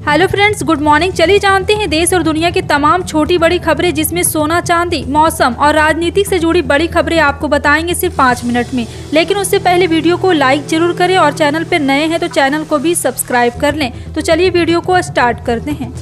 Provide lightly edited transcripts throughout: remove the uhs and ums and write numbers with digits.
Hello friends, good morning. चलिए जानते हैं देश और दुनिया की तमाम छोटी बड़ी खबरें, जिसमें सोना चांदी, मौसम और राजनीति से जुड़ी बड़ी खबरें आपको बताएंगे सिर्फ 5 मिनट में। लेकिन उससे पहले वीडियो को लाइक जरूर करें और चैनल पर नए हैं तो चैनल को भी सब्सक्राइब कर लें। तो चलिए वीडियो को स्टार्ट करते हैं।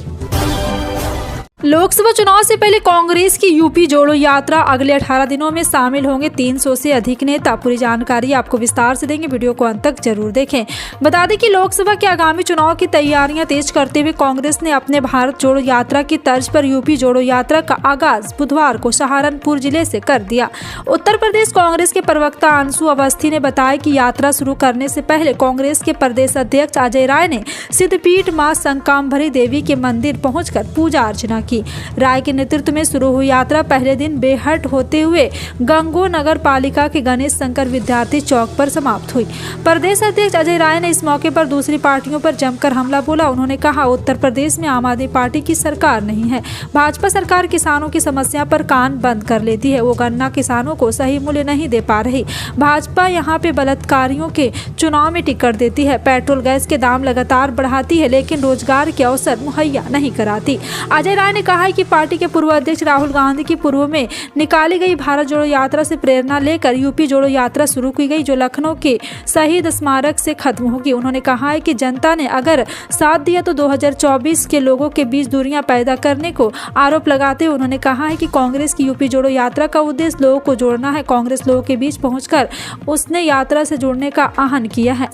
लोकसभा चुनाव से पहले कांग्रेस की यूपी जोड़ो यात्रा अगले 18 दिनों में शामिल होंगे 300 से अधिक नेता। पूरी जानकारी आपको विस्तार से देंगे, वीडियो को अंत तक जरूर देखें। बता दें कि लोकसभा के आगामी चुनाव की तैयारियां तेज करते हुए कांग्रेस ने अपने भारत जोड़ो यात्रा की तर्ज पर यूपी जोड़ो यात्रा का आगाज बुधवार को सहारनपुर जिले से कर दिया। उत्तर प्रदेश कांग्रेस के प्रवक्ता अंशु अवस्थी ने बताया कि यात्रा शुरू करने से पहले कांग्रेस के प्रदेश अध्यक्ष अजय राय ने सिद्धपीठ मां संकामभरी देवी के मंदिर पहुंचकर पूजा अर्चना की। राय के नेतृत्व में शुरू हुई यात्रा पहले दिन बेहट होते हुए गंगो नगर पालिका के गणेश शंकर विद्यार्थी चौक पर समाप्त हुई। प्रदेश अध्यक्ष अजय राय ने इस मौके पर दूसरी पार्टियों पर जमकर हमला बोला। उन्होंने कहा, उत्तर प्रदेश में आम आदमी पार्टी की सरकार नहीं है। भाजपा सरकार किसानों की समस्या पर कान बंद कर लेती है। वो गन्ना किसानों को सही मूल्य नहीं दे पा रही। भाजपा यहाँ पे बलात्कारियों के चुनाव में टिकट देती है, पेट्रोल गैस के दाम लगातार बढ़ाती है, लेकिन रोजगार के अवसर मुहैया नहीं कराती। अजय राय ने कहा कि पार्टी के पूर्व अध्यक्ष राहुल गांधी की पूर्व में निकाली गई भारत जोड़ो यात्रा से प्रेरणा लेकर यूपी जोड़ो यात्रा शुरू की गई, जो लखनऊ के शहीद स्मारक से खत्म होगी। उन्होंने कहा है कि जनता ने अगर साथ दिया तो 2024 के लोगों के बीच दूरियां पैदा करने को आरोप लगाते हुए उन्होंने कहा है कि कांग्रेस की यूपी जोड़ो यात्रा का उद्देश्य लोगों को जोड़ना है। कांग्रेस लोगों के बीच पहुंचकर उसने यात्रा से जुड़ने का आह्वान किया है।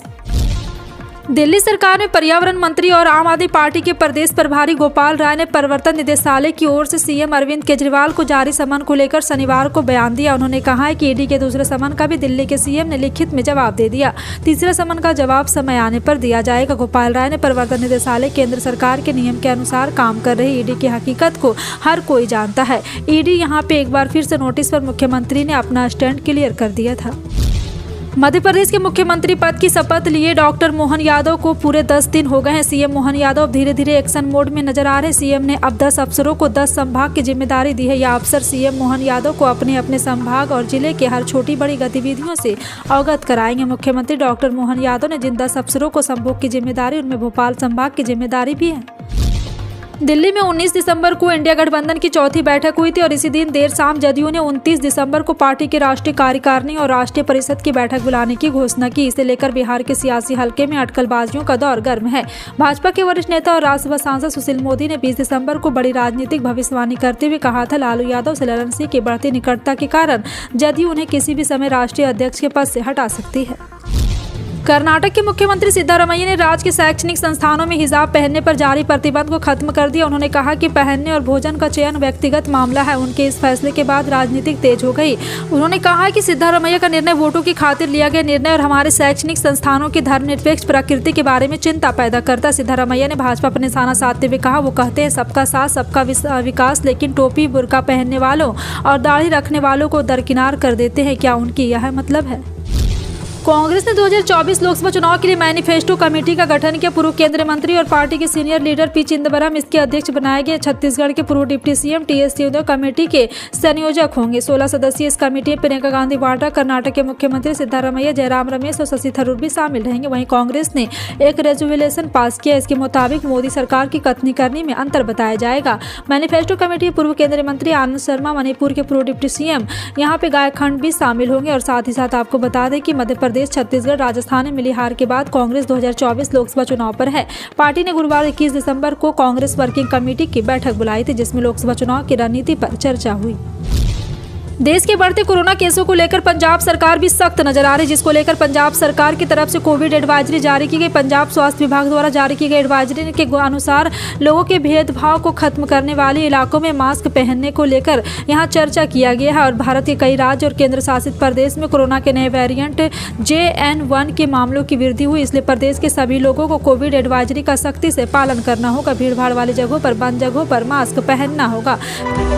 दिल्ली सरकार में पर्यावरण मंत्री और आम आदमी पार्टी के प्रदेश प्रभारी गोपाल राय ने प्रवर्तन निदेशालय की ओर से सीएम अरविंद केजरीवाल को जारी समन को लेकर शनिवार को बयान दिया। उन्होंने कहा है कि ईडी के दूसरे समन का भी दिल्ली के सीएम ने लिखित में जवाब दे दिया। तीसरे समन का जवाब समय आने पर दिया जाएगा। गोपाल राय ने प्रवर्तन निदेशालय केंद्र सरकार के नियम के अनुसार काम कर रही ईडी की हकीकत को हर कोई जानता है। ईडी यहाँ पे एक बार फिर से नोटिस पर मुख्यमंत्री ने अपना स्टैंड क्लियर कर दिया था। मध्य प्रदेश के मुख्यमंत्री पद की शपथ लिए डॉक्टर मोहन यादव को पूरे 10 दिन हो गए हैं। सीएम मोहन यादव धीरे धीरे एक्शन मोड में नजर आ रहे हैं। सीएम ने अब 10 अफसरों को 10 संभाग की जिम्मेदारी दी है। यह अफसर सीएम मोहन यादव को अपने अपने संभाग और जिले के हर छोटी बड़ी गतिविधियों से अवगत कराएंगे। मुख्यमंत्री डॉक्टर मोहन यादव ने जिन 10 अफसरों को संभाग की जिम्मेदारी, उनमें भोपाल संभाग की जिम्मेदारी भी है। दिल्ली में 19 दिसंबर को इंडिया गठबंधन की चौथी बैठक हुई थी और इसी दिन देर शाम जदयू ने 29 दिसंबर को पार्टी की राष्ट्रीय कार्यकारिणी और राष्ट्रीय परिषद की बैठक बुलाने की घोषणा की। इसे लेकर बिहार के सियासी हलके में अटकलबाजियों का दौर गर्म है। भाजपा के वरिष्ठ नेता और राज्यसभा सांसद सुशील मोदी ने 20 दिसंबर को बड़ी राजनीतिक भविष्यवाणी करते हुए कहा था, लालू यादव से ललन सिंह की बढ़ती निकटता के कारण जदयू उन्हें किसी भी समय राष्ट्रीय अध्यक्ष के पद से हटा सकती है। कर्नाटक के मुख्यमंत्री सिद्धारमैया ने राज्य के शैक्षणिक संस्थानों में हिजाब पहनने पर जारी प्रतिबंध को खत्म कर दिया। उन्होंने कहा कि पहनने और भोजन का चयन व्यक्तिगत मामला है। उनके इस फैसले के बाद राजनीतिक तेज हो गई। उन्होंने कहा कि सिद्धारमैया का निर्णय वोटों की खातिर लिया गया निर्णय और हमारे शैक्षणिक संस्थानों की धर्मनिरपेक्ष प्रकृति के बारे में चिंता पैदा करता। सिद्धारमैया ने भाजपा पर निशाना साधते हुए कहा, वो कहते हैं सबका साथ सबका विकास, लेकिन टोपी बुर्का पहनने वालों और दाढ़ी रखने वालों को दरकिनार कर देते हैं। क्या उनकी यह मतलब है? कांग्रेस ने 2024 लोकसभा चुनाव के लिए मैनिफेस्टो कमेटी का गठन किया। पूर्व केंद्रीय मंत्री और पार्टी के सीनियर लीडर पी चिदंबरम इसके अध्यक्ष बनाए गए। छत्तीसगढ़ के पूर्व deputy CM TS Singhdeo committee के संयोजक होंगे। 16 सदस्यीय इस कमेटी में प्रियंका गांधी वाड्रा, कर्नाटक के मुख्यमंत्री सिद्धारमैया, जयराम रमेश और शशि थरूर भी शामिल रहेंगे। वहीं कांग्रेस ने एक रेजोल्यूशन पास किया। इसके मुताबिक मोदी सरकार की कथनी करनी में अंतर बताया जाएगा। मैनिफेस्टो कमेटी पूर्व केंद्रीय मंत्री आनंद शर्मा, मणिपुर के पूर्व डिप्टी सीएम यहाँ पे गायखंड भी शामिल होंगे। और साथ ही साथ आपको बता दें कि मध्य प्रदेश, छत्तीसगढ़, राजस्थान में मिली हार के बाद कांग्रेस 2024 लोकसभा चुनाव पर है। पार्टी ने गुरुवार 21 दिसंबर को कांग्रेस वर्किंग कमेटी की बैठक बुलाई थी, जिसमें लोकसभा चुनाव की रणनीति पर चर्चा हुई। देश के बढ़ते कोरोना केसों को लेकर पंजाब सरकार भी सख्त नजर आ रही है, जिसको लेकर पंजाब सरकार की तरफ से कोविड एडवाइजरी जारी की गई। पंजाब स्वास्थ्य विभाग द्वारा जारी की गई एडवाइजरी के अनुसार लोगों के भेदभाव को खत्म करने वाले इलाकों में मास्क पहनने को लेकर यहां चर्चा किया गया है। और भारत के कई राज्य और केंद्र शासित प्रदेश में कोरोना के नए वेरिएंट JN1 के मामलों की वृद्धि हुई, इसलिए प्रदेश के सभी लोगों को कोविड एडवाइजरी का सख्ती से पालन करना होगा। भीड़भाड़ वाली जगहों पर, बंद जगहों पर मास्क पहनना होगा।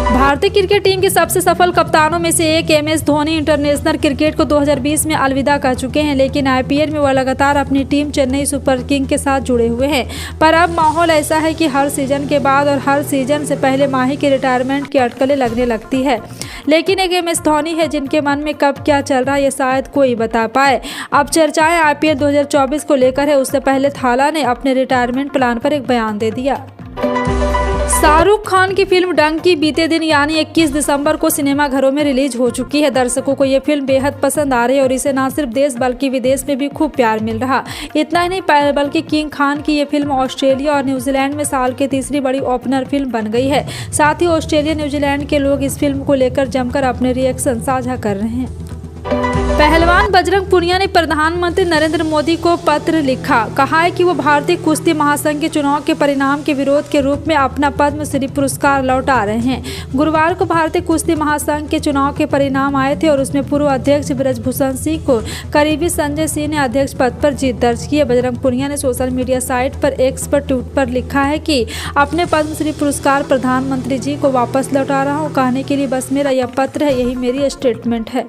भारतीय क्रिकेट टीम के सबसे सफल कप्तानों में से एक MS धोनी इंटरनेशनल क्रिकेट को 2020 में अलविदा कर चुके हैं, लेकिन IPL में वह लगातार अपनी टीम चेन्नई सुपर किंग के साथ जुड़े हुए हैं। पर अब माहौल ऐसा है कि हर सीजन के बाद और हर सीजन से पहले माही की रिटायरमेंट की अटकलें लगने लगती है। लेकिन एक MS धोनी है जिनके मन में कब क्या चल रहा है ये शायद कोई बता पाए। अब चर्चाएं IPL 2024 को लेकर है। उससे पहले थाला ने अपने रिटायरमेंट प्लान पर एक बयान दे दिया। शाहरुख खान की फिल्म डंकी बीते दिन यानी 21 दिसंबर को सिनेमाघरों में रिलीज हो चुकी है। दर्शकों को ये फिल्म बेहद पसंद आ रही है और इसे न सिर्फ देश बल्कि विदेश में भी खूब प्यार मिल रहा। इतना ही नहीं बल्कि किंग खान की ये फिल्म ऑस्ट्रेलिया और न्यूजीलैंड में साल की तीसरी बड़ी ओपनर फिल्म बन गई है। साथ ही ऑस्ट्रेलिया न्यूजीलैंड के लोग इस फिल्म को लेकर जमकर अपने रिएक्शन साझा कर रहे हैं। पहलवान बजरंग पुनिया ने प्रधानमंत्री नरेंद्र मोदी को पत्र लिखा। कहा है कि वो भारतीय कुश्ती महासंघ के चुनाव के परिणाम के विरोध के रूप में अपना पद्मश्री पुरस्कार लौटा रहे हैं। गुरुवार को भारतीय कुश्ती महासंघ के चुनाव के परिणाम आए थे और उसमें पूर्व अध्यक्ष ब्रजभूषण सिंह को करीबी संजय सिंह ने अध्यक्ष पद पर जीत दर्ज की है। बजरंग पुनिया ने सोशल मीडिया साइट पर X पर ट्वीट पर लिखा है कि अपने पद्मश्री पुरस्कार प्रधानमंत्री जी को वापस लौटा रहा हूँ। कहने के लिए बस मेरा यह पत्र है, यही मेरी स्टेटमेंट है।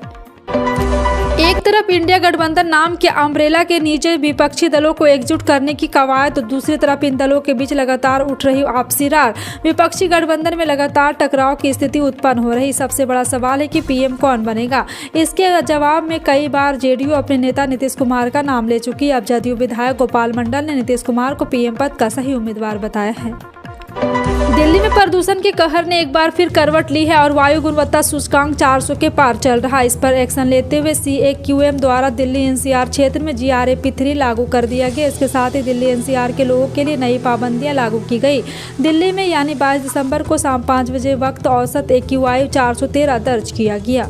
एक तरफ इंडिया गठबंधन नाम के अम्ब्रेला के नीचे विपक्षी दलों को एकजुट करने की कवायद तो दूसरी तरफ इन दलों के बीच लगातार उठ रही आपसी रार। विपक्षी गठबंधन में लगातार टकराव की स्थिति उत्पन्न हो रही। सबसे बड़ा सवाल है कि PM कौन बनेगा। इसके जवाब में कई बार JDU अपने नेता नीतीश कुमार का नाम ले चुकी है। अब जदयू विधायक गोपाल मंडल ने नीतीश कुमार को PM पद का सही उम्मीदवार बताया है। दिल्ली में प्रदूषण के कहर ने एक बार फिर करवट ली है और वायु गुणवत्ता सूचकांक 400 के पार चल रहा है। इस पर एक्शन लेते हुए CAQM द्वारा दिल्ली NCR क्षेत्र में GRAP3 लागू कर दिया गया। इसके साथ ही दिल्ली NCR के लोगों के लिए नई पाबंदियां लागू की गई। दिल्ली में यानी 22 दिसंबर को शाम 5 बजे वक्त औसत AQI 413 दर्ज किया गया।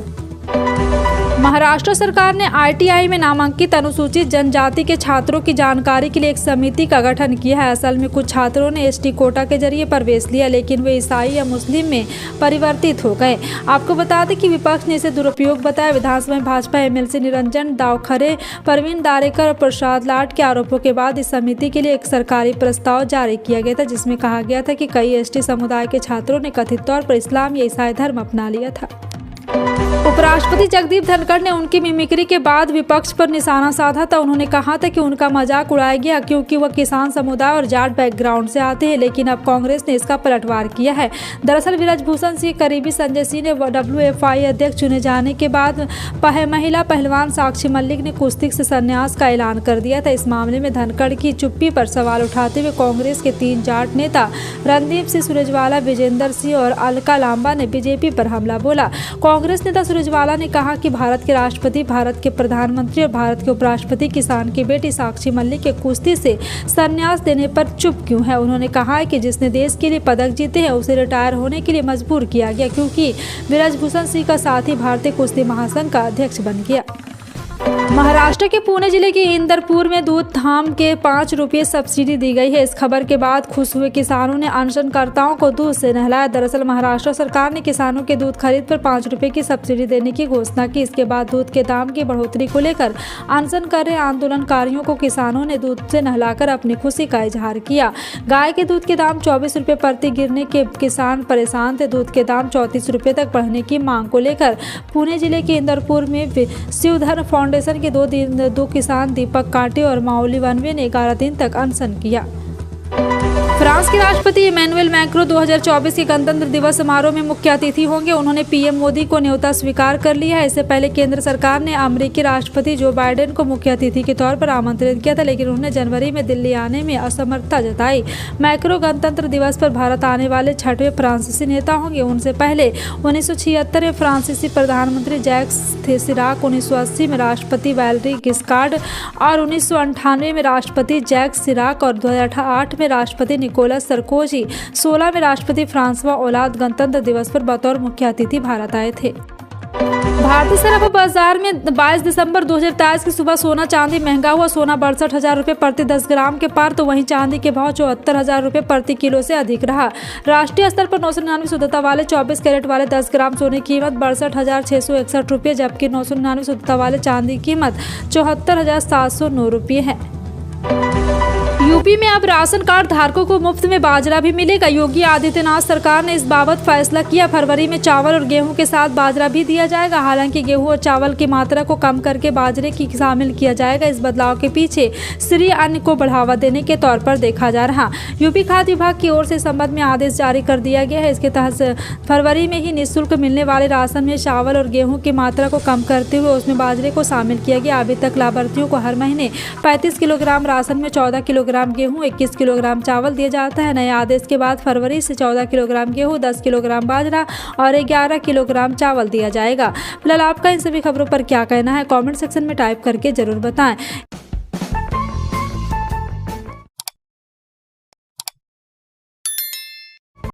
महाराष्ट्र सरकार ने ITI में नामांकित अनुसूचित जनजाति के छात्रों की जानकारी के लिए एक समिति का गठन किया है। असल में कुछ छात्रों ने ST कोटा के जरिए प्रवेश लिया, लेकिन वे ईसाई या मुस्लिम में परिवर्तित हो गए। आपको बता दें कि विपक्ष ने इसे दुरुपयोग बताया। विधानसभा में भाजपा MLC निरंजन दावखरे, प्रवीण दारेकर और प्रसाद लाट के आरोपों के बाद इस समिति के लिए एक सरकारी प्रस्ताव जारी किया गया था, जिसमें कहा गया था कि कई ST समुदाय के छात्रों ने कथित तौर पर इस्लाम या ईसाई धर्म अपना लिया था। उपराष्ट्रपति जगदीप धनखड़ ने उनकी मिमिक्री के बाद विपक्ष पर निशाना साधा था। उन्होंने कहा था कि उनका मजाक उड़ाया गया क्योंकि वह किसान समुदाय और जाट बैकग्राउंड से आते हैं, लेकिन अब कांग्रेस ने इसका पलटवार किया है। दरअसल ब्रजभूषण सिंह करीबी संजय सिंह ने WFI अध्यक्ष चुने जाने के बाद महिला पहलवान साक्षी मलिक ने कुश्ती से संन्यास का ऐलान कर दिया था। इस मामले में धनखड़ की चुप्पी पर सवाल उठाते हुए कांग्रेस के 3 जाट नेता रणदीप सिंह सुरजेवाला, विजेंद्र सिंह और अलका लांबा ने BJP पर हमला बोला। कांग्रेस नेता सुरजेवाला ने कहा कि भारत के राष्ट्रपति, भारत के प्रधानमंत्री और भारत के उपराष्ट्रपति किसान की बेटी साक्षी मलिक के कुश्ती से संन्यास देने पर चुप क्यों है। उन्होंने कहा है कि जिसने देश के लिए पदक जीते हैं उसे रिटायर होने के लिए मजबूर किया गया क्योंकि ब्रजभूषण सिंह का साथी भारतीय कुश्ती महासंघ का अध्यक्ष बन गया। महाराष्ट्र के पुणे जिले के इंदरपुर में दूध धाम के 5 रुपये सब्सिडी दी गई है। इस खबर के बाद खुश हुए किसानों ने अनशनकर्ताओं को दूध से नहलाया। दरअसल महाराष्ट्र सरकार ने किसानों के दूध खरीद पर 5 रुपये की सब्सिडी देने की घोषणा की। इसके बाद दूध के दाम की बढ़ोतरी को लेकर अनशन कर रहे आंदोलनकारियों को किसानों ने दूध से नहलाकर अपनी खुशी का इजहार किया। गाय के दूध के दाम 24 रुपये प्रति गिरने के किसान परेशान थे। दूध के दाम 34 रुपये तक बढ़ने की मांग को लेकर पुणे जिले के इंदरपुर में शिवधर्म फाउंडेशन के दो किसान दीपक कांटे और माउली वनवे ने 11 दिन तक अनशन किया। फ्रांस के राष्ट्रपति इमैनुअल मैक्रो 2024 के गणतंत्र दिवस समारोह में मुख्य अतिथि होंगे। उन्होंने PM मोदी को न्योता स्वीकार कर लिया है। इससे पहले केंद्र सरकार ने अमेरिकी राष्ट्रपति जो बाइडेन को मुख्य अतिथि के तौर पर आमंत्रित किया था, लेकिन उन्होंने जनवरी में दिल्ली आने में असमर्थता जताई। मैक्रो गणतंत्र दिवस पर भारत आने वाले 6वें फ्रांसीसी नेता होंगे। उनसे पहले 1976 में फ्रांसीसी प्रधानमंत्री जैक्स सिराक, 1980 में राष्ट्रपति वैलेरी गिस्कार्ड और 1998 में राष्ट्रपति जैक्स सिराक और 2008 में राष्ट्रपति निकोलस सरकोजी, 16 में राष्ट्रपति फ्रांसवा ओलाद गणतंत्र दिवस पर बतौर मुख्य अतिथि भारत आए थे। भारतीय शराब बाजार में 22 दिसंबर 2023 की सुबह सोना चांदी महंगा हुआ। सोना 62,000 रुपये प्रति 10 ग्राम के पार, तो वहीं चांदी के भाव 74,000 रुपये प्रति किलो से अधिक रहा। राष्ट्रीय स्तर पर 999 शुद्धता वाले 24 कैरेट वाले 10 ग्राम सोने की कीमत 62,661 रुपये, जबकि 999 शुद्धता वाले चांदी की कीमत 74,709 रुपये है। यूपी में अब राशन कार्ड धारकों को मुफ्त में बाजरा भी मिलेगा। योगी आदित्यनाथ सरकार ने इस बाबत फैसला किया। फरवरी में चावल और गेहूं के साथ बाजरा भी दिया जाएगा। हालांकि गेहूं और चावल की मात्रा को कम करके बाजरे की शामिल किया जाएगा। इस बदलाव के पीछे श्री अन्न को बढ़ावा देने के तौर पर देखा जा रहा। यूपी खाद्य विभाग की ओर से इस संबंध में आदेश जारी कर दिया गया है। इसके तहत फरवरी में ही निःशुल्क मिलने वाले राशन में चावल और गेहूँ की मात्रा को कम करते हुए उसमें बाजरे को शामिल किया गया। अभी तक लाभार्थियों को हर महीने 35 किलोग्राम राशन में 14 किलोग्राम गेहूं, 21 किलोग्राम चावल दिया जाता है। नए आदेश के बाद फरवरी से 14 किलोग्राम गेहूं, 10 किलोग्राम बाजरा और 11 किलोग्राम चावल दिया जाएगा। फिलहाल आपका इन सभी खबरों पर क्या कहना है, कमेंट सेक्शन में टाइप करके जरूर बताएं।